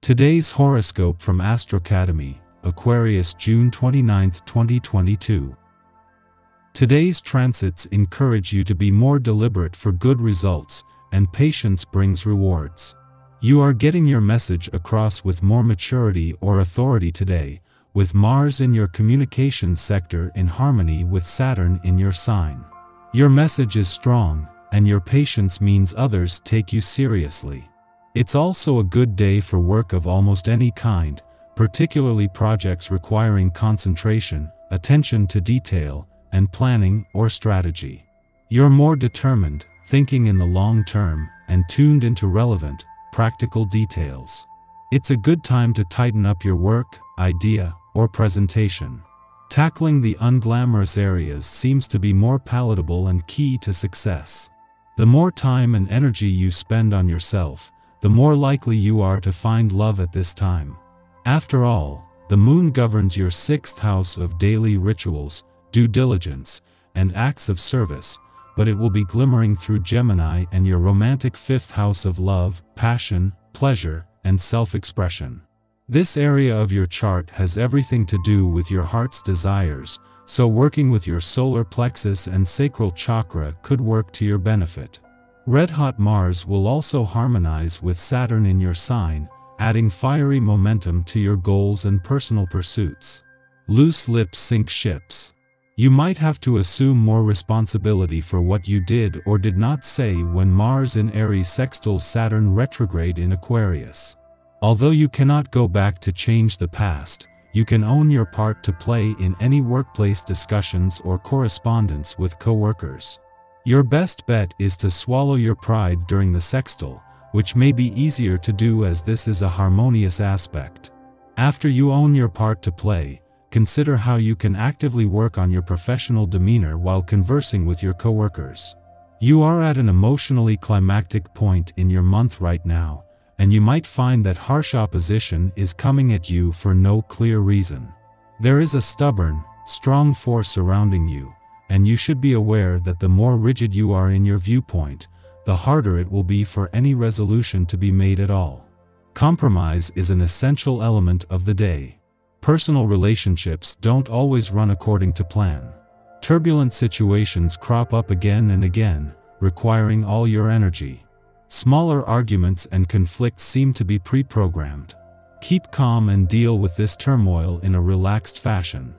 Today's horoscope from Astrocademy, Aquarius June 29, 2022. Today's transits encourage you to be more deliberate for good results, and patience brings rewards. You are getting your message across with more maturity or authority today, with Mars in your communication sector in harmony with Saturn in your sign. Your message is strong, and your patience means others take you seriously. It's also a good day for work of almost any kind, particularly projects requiring concentration, attention to detail, and planning or strategy. You're more determined, thinking in the long term, and tuned into relevant, practical details. It's a good time to tighten up your work, idea, or presentation. Tackling the unglamorous areas seems to be more palatable and key to success. The more time and energy you spend on yourself, the more likely you are to find love at this time. After all, the moon governs your 6th house of daily rituals, due diligence, and acts of service, but it will be glimmering through Gemini and your romantic 5th house of love, passion, pleasure, and self-expression. This area of your chart has everything to do with your heart's desires, so working with your solar plexus and sacral chakra could work to your benefit. Red-hot Mars will also harmonize with Saturn in your sign, adding fiery momentum to your goals and personal pursuits. Loose lips sink ships. You might have to assume more responsibility for what you did or did not say when Mars in Aries sextiles Saturn retrograde in Aquarius. Although you cannot go back to change the past, you can own your part to play in any workplace discussions or correspondence with coworkers. Your best bet is to swallow your pride during the sextile, which may be easier to do as this is a harmonious aspect. After you own your part to play, consider how you can actively work on your professional demeanor while conversing with your coworkers. You are at an emotionally climactic point in your month right now, and you might find that harsh opposition is coming at you for no clear reason. There is a stubborn, strong force surrounding you, and you should be aware that the more rigid you are in your viewpoint, the harder it will be for any resolution to be made at all. Compromise is an essential element of the day. Personal relationships don't always run according to plan. Turbulent situations crop up again and again, requiring all your energy. Smaller arguments and conflicts seem to be pre-programmed. Keep calm and deal with this turmoil in a relaxed fashion.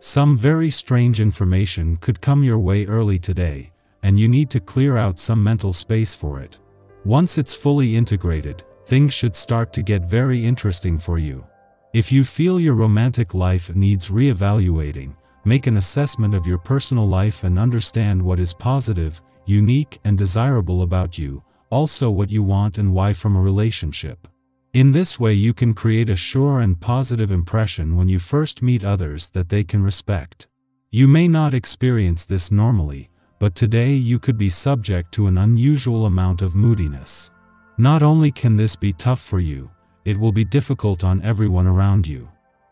Some very strange information could come your way early today, and you need to clear out some mental space for it. Once it's fully integrated, things should start to get very interesting for you. If you feel your romantic life needs re-evaluating, make an assessment of your personal life and understand what is positive, unique, and desirable about you, also what you want and why from a relationship. In this way you can create a sure and positive impression when you first meet others that they can respect. You may not experience this normally, but today you could be subject to an unusual amount of moodiness. Not only can this be tough for you, it will be difficult on everyone around you.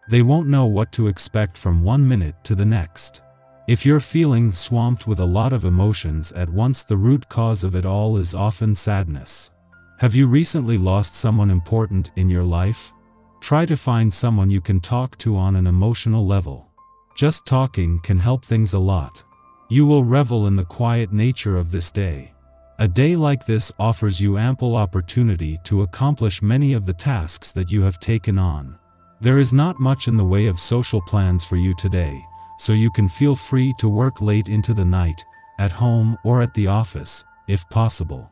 They won't know what to expect from one minute to the next. If you're feeling swamped with a lot of emotions at once, the root cause of it all is often sadness. Have you recently lost someone important in your life? Try to find someone you can talk to on an emotional level. Just talking can help things a lot. You will revel in the quiet nature of this day. A day like this offers you ample opportunity to accomplish many of the tasks that you have taken on. There is not much in the way of social plans for you today, so you can feel free to work late into the night, at home or at the office, if possible.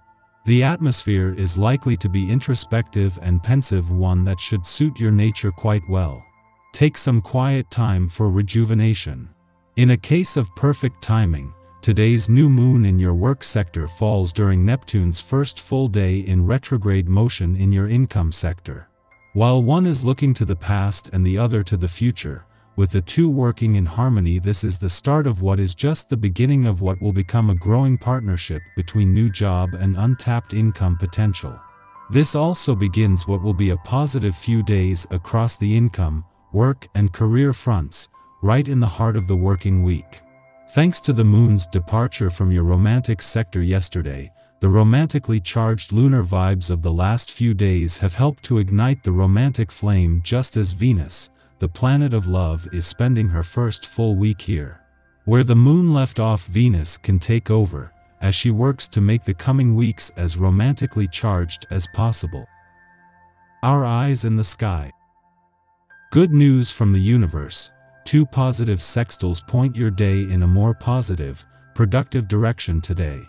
The atmosphere is likely to be introspective and pensive, one that should suit your nature quite well. Take some quiet time for rejuvenation. In a case of perfect timing, today's new moon in your work sector falls during Neptune's first full day in retrograde motion in your income sector. While one is looking to the past and the other to the future, with the two working in harmony, this is the start of what is just the beginning of what will become a growing partnership between new job and untapped income potential. This also begins what will be a positive few days across the income, work, and career fronts, right in the heart of the working week. Thanks to the moon's departure from your romantic sector yesterday, The romantically charged lunar vibes of the last few days have helped to ignite the romantic flame, just as Venus, the planet of love, is spending her first full week here. Where the moon left off, Venus can take over, as she works to make the coming weeks as romantically charged as possible. Our eyes in the sky. Good news from the universe. 2 positive sextiles point your day in a more positive, productive direction today.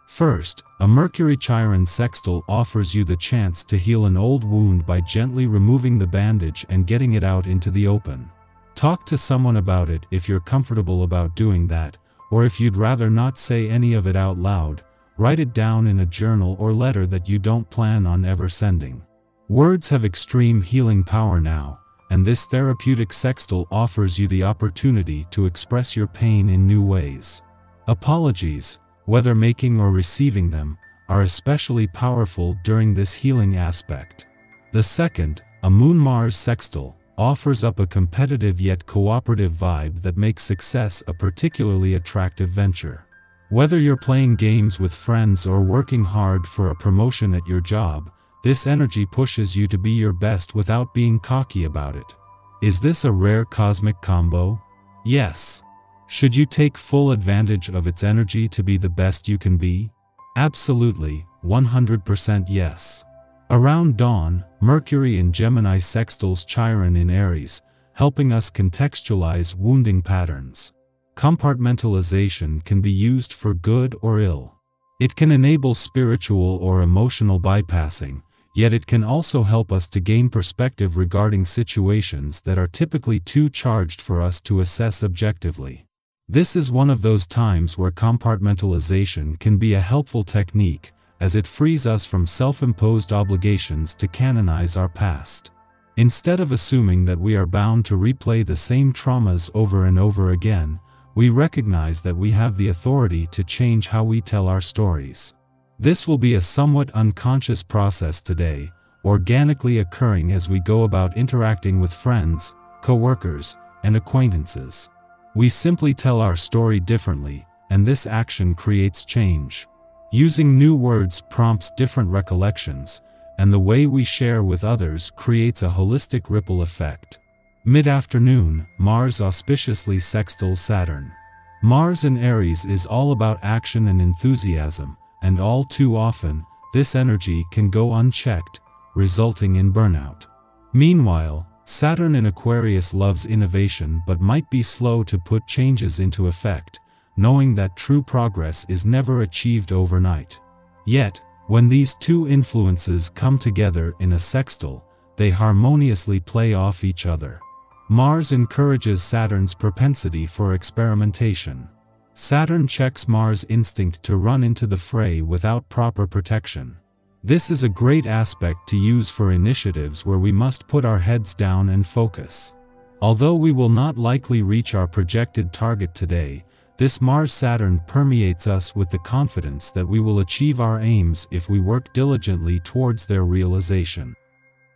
First, a Mercury-Chiron sextile offers you the chance to heal an old wound by gently removing the bandage and getting it out into the open. Talk to someone about it if you're comfortable about doing that, or if you'd rather not say any of it out loud, write it down in a journal or letter that you don't plan on ever sending. Words have extreme healing power now, and this therapeutic sextile offers you the opportunity to express your pain in new ways. Apologies, whether making or receiving them, are especially powerful during this healing aspect. The second, a Moon-Mars sextile, offers up a competitive yet cooperative vibe that makes success a particularly attractive venture. Whether you're playing games with friends or working hard for a promotion at your job, this energy pushes you to be your best without being cocky about it. Is this a rare cosmic combo? Yes. Should you take full advantage of its energy to be the best you can be? Absolutely, 100% yes. Around dawn, Mercury in Gemini sextiles Chiron in Aries, helping us contextualize wounding patterns. Compartmentalization can be used for good or ill. It can enable spiritual or emotional bypassing, yet it can also help us to gain perspective regarding situations that are typically too charged for us to assess objectively. This is one of those times where compartmentalization can be a helpful technique, as it frees us from self-imposed obligations to canonize our past. Instead of assuming that we are bound to replay the same traumas over and over again, we recognize that we have the authority to change how we tell our stories. This will be a somewhat unconscious process today, organically occurring as we go about interacting with friends, co-workers, and acquaintances. We simply tell our story differently, and this action creates change. Using new words prompts different recollections, and the way we share with others creates a holistic ripple effect. Mid-afternoon, Mars auspiciously sextiles Saturn. Mars in Aries is all about action and enthusiasm, and all too often, this energy can go unchecked, resulting in burnout. Meanwhile, Saturn in Aquarius loves innovation but might be slow to put changes into effect, knowing that true progress is never achieved overnight. Yet, when these two influences come together in a sextile, they harmoniously play off each other. Mars encourages Saturn's propensity for experimentation. Saturn checks Mars' instinct to run into the fray without proper protection. This is a great aspect to use for initiatives where we must put our heads down and focus. Although we will not likely reach our projected target today, this Mars-Saturn permeates us with the confidence that we will achieve our aims if we work diligently towards their realization.